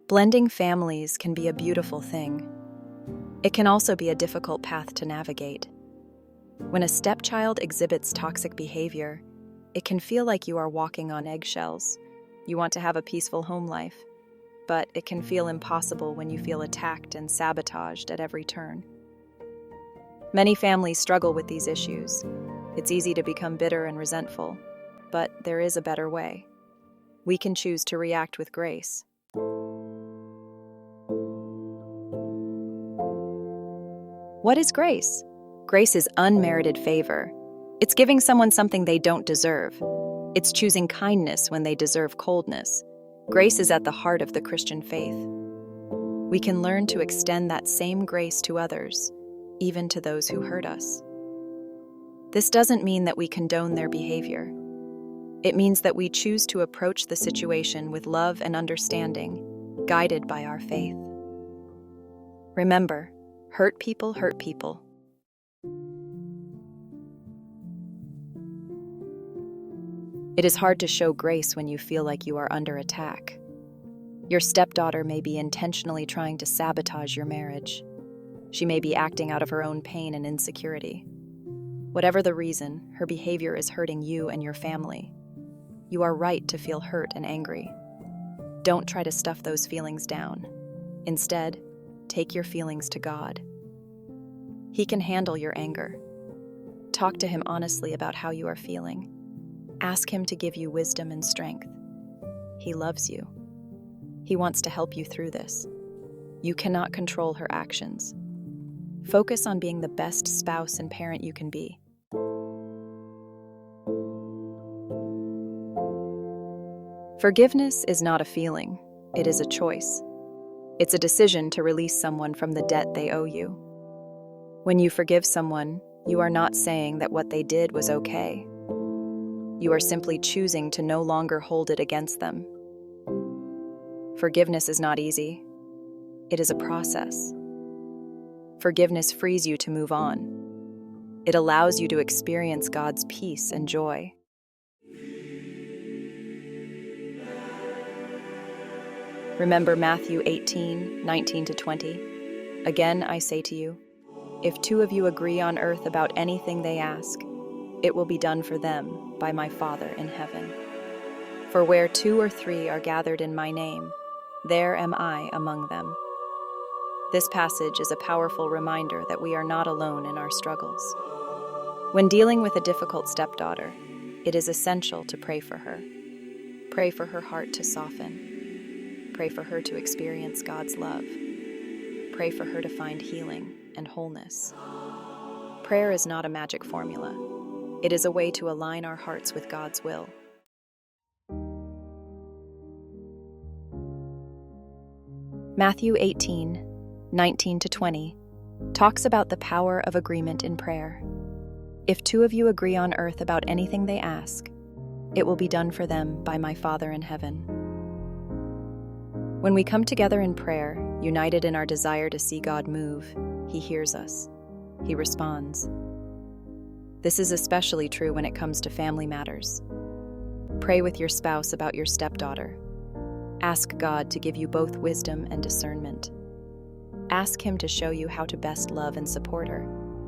Blending families can be a beautiful thing. It can also be a difficult path to navigate. When a stepchild exhibits toxic behavior, it can feel like you are walking on eggshells. You want to have a peaceful home life, but it can feel impossible when you feel attacked and sabotaged at every turn. Many families struggle with these issues. It's easy to become bitter and resentful, but there is a better way. We can choose to react with grace. What is grace? Grace is unmerited favor. It's giving someone something they don't deserve. It's choosing kindness when they deserve coldness. Grace is at the heart of the Christian faith. We can learn to extend that same grace to others, even to those who hurt us. This doesn't mean that we condone their behavior. It means that we choose to approach the situation with love and understanding, guided by our faith. Remember, hurt people hurt people. It is hard to show grace when you feel like you are under attack. Your stepdaughter may be intentionally trying to sabotage your marriage. She may be acting out of her own pain and insecurity. Whatever the reason, her behavior is hurting you and your family. You are right to feel hurt and angry. Don't try to stuff those feelings down. Instead, take your feelings to God. He can handle your anger. Talk to Him honestly about how you are feeling. Ask Him to give you wisdom and strength. He loves you. He wants to help you through this. You cannot control her actions. Focus on being the best spouse and parent you can be. Forgiveness is not a feeling, it is a choice. It's a decision to release someone from the debt they owe you. When you forgive someone, you are not saying that what they did was okay. You are simply choosing to no longer hold it against them. Forgiveness is not easy. It is a process. Forgiveness frees you to move on. It allows you to experience God's peace and joy. Remember Matthew 18:19-20. Again, I say to you, if two of you agree on earth about anything they ask, it will be done for them by my Father in heaven. For where 2 or 3 are gathered in my name, there am I among them. This passage is a powerful reminder that we are not alone in our struggles. When dealing with a difficult stepdaughter, it is essential to pray for her. Pray for her heart to soften. Pray for her to experience God's love. Pray for her to find healing and wholeness. Prayer is not a magic formula. It is a way to align our hearts with God's will. Matthew 18:19-20 talks about the power of agreement in prayer. If 2 of you agree on earth about anything they ask, it will be done for them by my Father in heaven. When we come together in prayer, united in our desire to see God move, He hears us. He responds. This is especially true when it comes to family matters. Pray with your spouse about your stepdaughter. Ask God to give you both wisdom and discernment. Ask Him to show you how to best love and support her,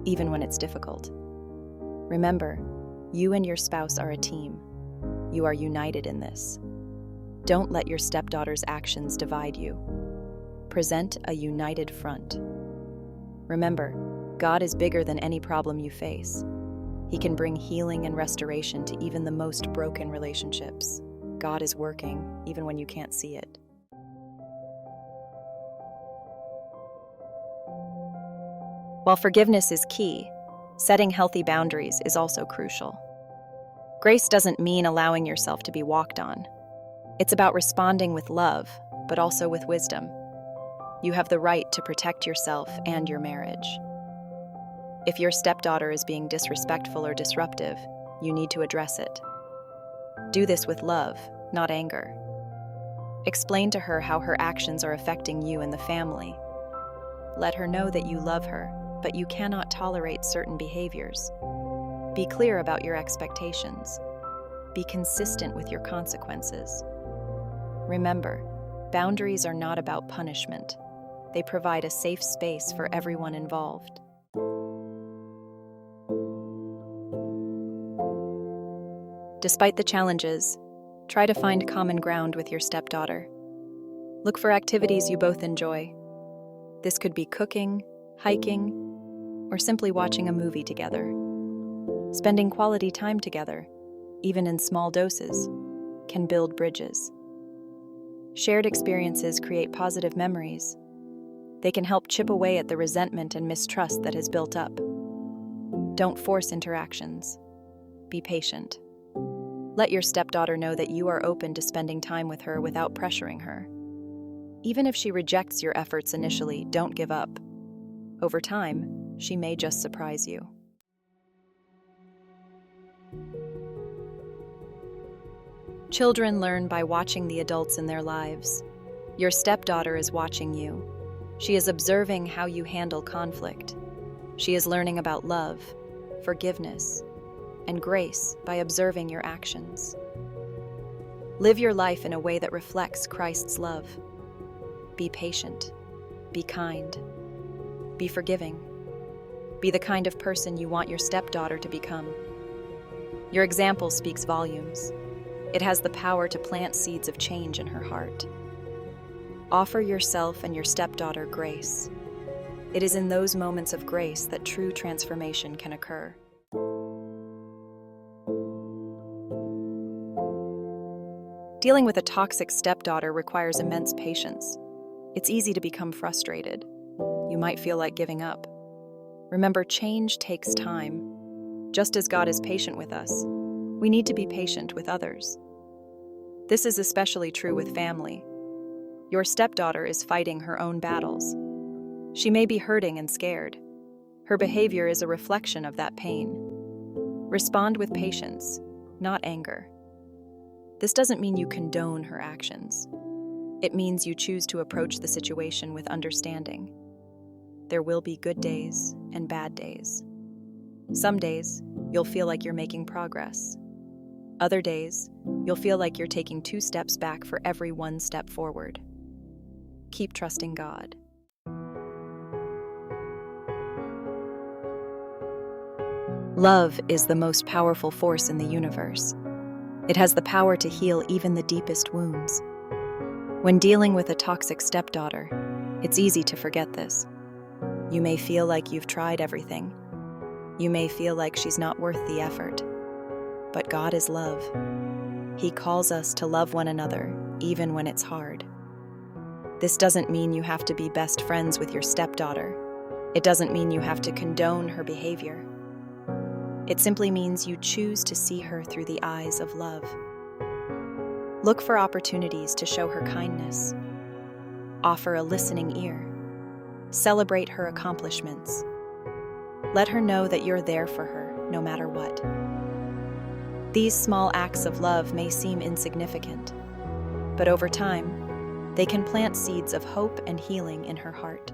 even when it's difficult. Remember, you and your spouse are a team. You are united in this. Don't let your stepdaughter's actions divide you. Present a united front. Remember, God is bigger than any problem you face. He can bring healing and restoration to even the most broken relationships. God is working, even when you can't see it. While forgiveness is key, setting healthy boundaries is also crucial. Grace doesn't mean allowing yourself to be walked on. It's about responding with love, but also with wisdom. You have the right to protect yourself and your marriage. If your stepdaughter is being disrespectful or disruptive, you need to address it. Do this with love, not anger. Explain to her how her actions are affecting you and the family. Let her know that you love her, but you cannot tolerate certain behaviors. Be clear about your expectations. Be consistent with your consequences. Remember, boundaries are not about punishment. They provide a safe space for everyone involved. Despite the challenges, try to find common ground with your stepdaughter. Look for activities you both enjoy. This could be cooking, hiking, or simply watching a movie together. Spending quality time together, even in small doses, can build bridges. Shared experiences create positive memories. They can help chip away at the resentment and mistrust that has built up. Don't force interactions. Be patient. Let your stepdaughter know that you are open to spending time with her without pressuring her. Even if she rejects your efforts initially, don't give up. Over time, she may just surprise you. Children learn by watching the adults in their lives. Your stepdaughter is watching you. She is observing how you handle conflict. She is learning about love, forgiveness, and grace by observing your actions. Live your life in a way that reflects Christ's love. Be patient. Be kind. Be forgiving. Be the kind of person you want your stepdaughter to become. Your example speaks volumes. It has the power to plant seeds of change in her heart. Offer yourself and your stepdaughter grace. It is in those moments of grace that true transformation can occur. Dealing with a toxic stepdaughter requires immense patience. It's easy to become frustrated. You might feel like giving up. Remember, change takes time. Just as God is patient with us, we need to be patient with others. This is especially true with family. Your stepdaughter is fighting her own battles. She may be hurting and scared. Her behavior is a reflection of that pain. Respond with patience, not anger. This doesn't mean you condone her actions. It means you choose to approach the situation with understanding. There will be good days and bad days. Some days, you'll feel like you're making progress. Other days, you'll feel like you're taking 2 steps back for every 1 step forward. Keep trusting God. Love is the most powerful force in the universe. It has the power to heal even the deepest wounds. When dealing with a toxic stepdaughter, it's easy to forget this. You may feel like you've tried everything. You may feel like she's not worth the effort. But God is love. He calls us to love one another, even when it's hard. This doesn't mean you have to be best friends with your stepdaughter. It doesn't mean you have to condone her behavior. It simply means you choose to see her through the eyes of love. Look for opportunities to show her kindness. Offer a listening ear. Celebrate her accomplishments. Let her know that you're there for her, no matter what. These small acts of love may seem insignificant, but over time, they can plant seeds of hope and healing in her heart.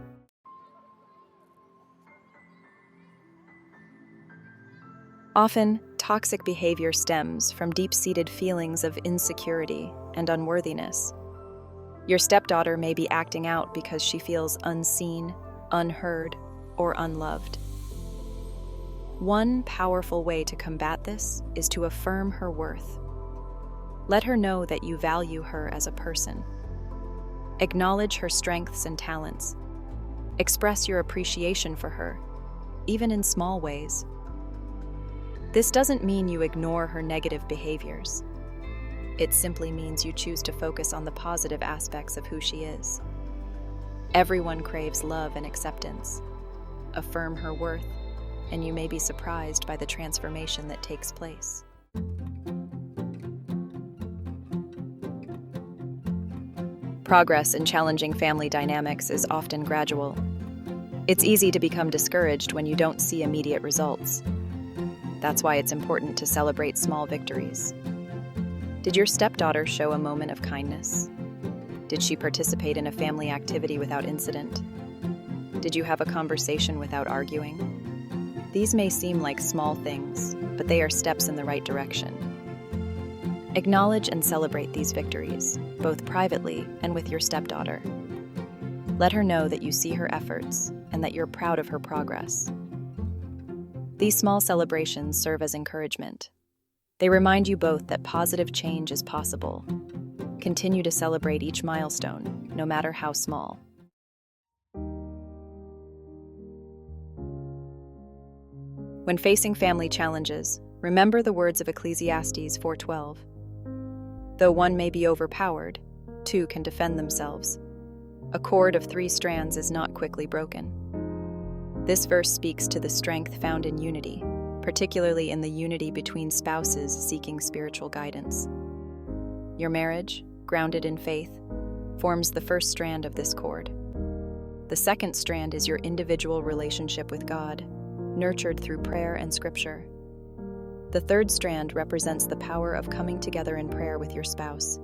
Often, toxic behavior stems from deep-seated feelings of insecurity and unworthiness. Your stepdaughter may be acting out because she feels unseen, unheard, or unloved. One powerful way to combat this is to affirm her worth. Let her know that you value her as a person. Acknowledge her strengths and talents. Express your appreciation for her, even in small ways. This doesn't mean you ignore her negative behaviors. It simply means you choose to focus on the positive aspects of who she is. Everyone craves love and acceptance. Affirm her worth, and you may be surprised by the transformation that takes place. Progress in challenging family dynamics is often gradual. It's easy to become discouraged when you don't see immediate results. That's why it's important to celebrate small victories. Did your stepdaughter show a moment of kindness? Did she participate in a family activity without incident? Did you have a conversation without arguing? These may seem like small things, but they are steps in the right direction. Acknowledge and celebrate these victories, both privately and with your stepdaughter. Let her know that you see her efforts and that you're proud of her progress. These small celebrations serve as encouragement. They remind you both that positive change is possible. Continue to celebrate each milestone, no matter how small. When facing family challenges, remember the words of Ecclesiastes 4:12. Though one may be overpowered, two can defend themselves. A cord of 3 strands is not quickly broken. This verse speaks to the strength found in unity, particularly in the unity between spouses seeking spiritual guidance. Your marriage, grounded in faith, forms the first strand of this cord. The second strand is your individual relationship with God, nurtured through prayer and scripture. The third strand represents the power of coming together in prayer with your spouse,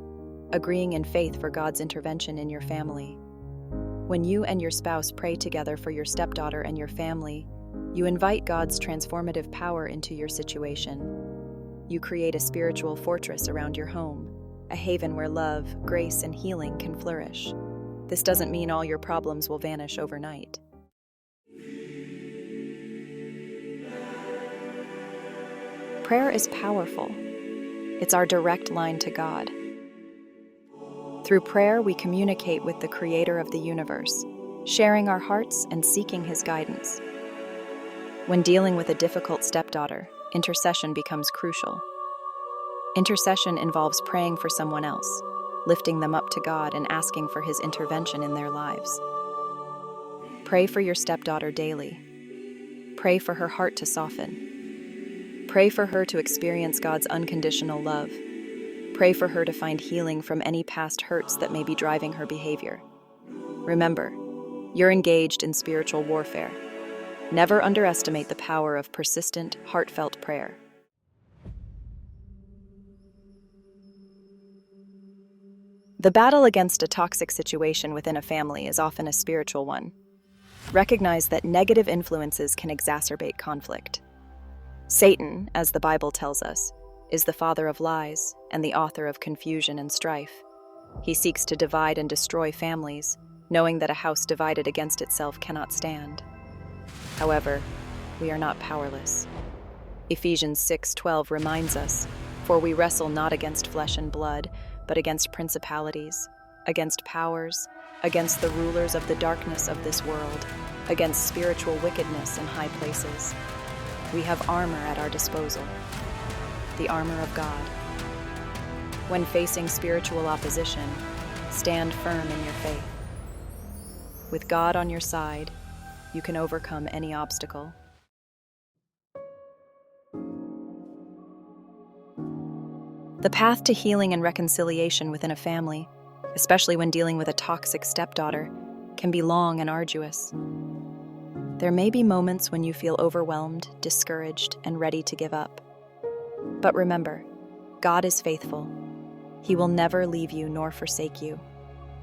agreeing in faith for God's intervention in your family. When you and your spouse pray together for your stepdaughter and your family, you invite God's transformative power into your situation. You create a spiritual fortress around your home, a haven where love, grace, and healing can flourish. This doesn't mean all your problems will vanish overnight. Prayer is powerful. It's our direct line to God. Through prayer, we communicate with the Creator of the universe, sharing our hearts and seeking His guidance. When dealing with a difficult stepdaughter, intercession becomes crucial. Intercession involves praying for someone else, lifting them up to God and asking for His intervention in their lives. Pray for your stepdaughter daily. Pray for her heart to soften. Pray for her to experience God's unconditional love. Pray for her to find healing from any past hurts that may be driving her behavior. Remember, you're engaged in spiritual warfare. Never underestimate the power of persistent, heartfelt prayer. The battle against a toxic situation within a family is often a spiritual one. Recognize that negative influences can exacerbate conflict. Satan, as the Bible tells us, is the father of lies and the author of confusion and strife. He seeks to divide and destroy families, knowing that a house divided against itself cannot stand. However, we are not powerless. Ephesians 6:12 reminds us, "For we wrestle not against flesh and blood, but against principalities, against powers, against the rulers of the darkness of this world, against spiritual wickedness in high places." We have armor at our disposal, the armor of God. When facing spiritual opposition, stand firm in your faith. With God on your side, you can overcome any obstacle. The path to healing and reconciliation within a family, especially when dealing with a toxic stepdaughter, can be long and arduous. There may be moments when you feel overwhelmed, discouraged, and ready to give up. But remember, God is faithful. He will never leave you nor forsake you.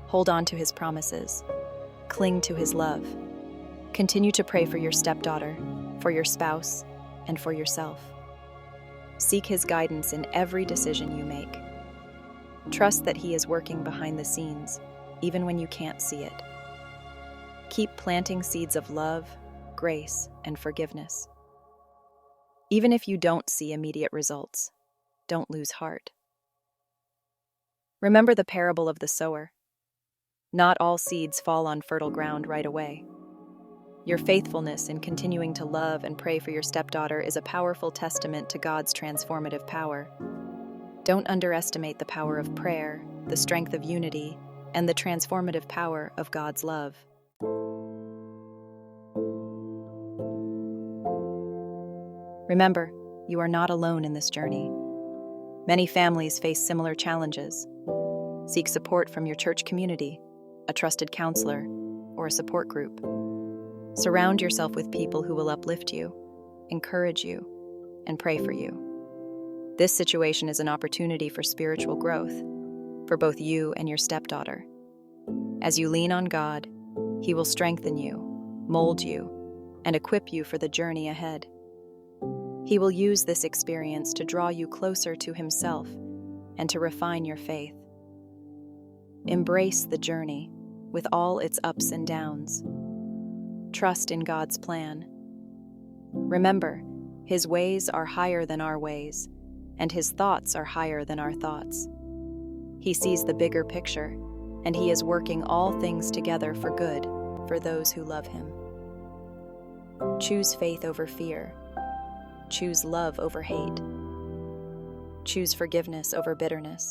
Hold on to His promises. Cling to His love. Continue to pray for your stepdaughter, for your spouse, and for yourself. Seek His guidance in every decision you make. Trust that He is working behind the scenes, even when you can't see it. Keep planting seeds of love, grace, and forgiveness. Even if you don't see immediate results, don't lose heart. Remember the parable of the sower. Not all seeds fall on fertile ground right away. Your faithfulness in continuing to love and pray for your stepdaughter is a powerful testament to God's transformative power. Don't underestimate the power of prayer, the strength of unity, and the transformative power of God's love. Remember, you are not alone in this journey. Many families face similar challenges. Seek support from your church community, a trusted counselor, or a support group. Surround yourself with people who will uplift you, encourage you, and pray for you. This situation is an opportunity for spiritual growth for both you and your stepdaughter. As you lean on God, He will strengthen you, mold you, and equip you for the journey ahead. He will use this experience to draw you closer to Himself and to refine your faith. Embrace the journey with all its ups and downs. Trust in God's plan. Remember, His ways are higher than our ways, and His thoughts are higher than our thoughts. He sees the bigger picture, and He is working all things together for good for those who love Him. Choose faith over fear. Choose love over hate. Choose forgiveness over bitterness.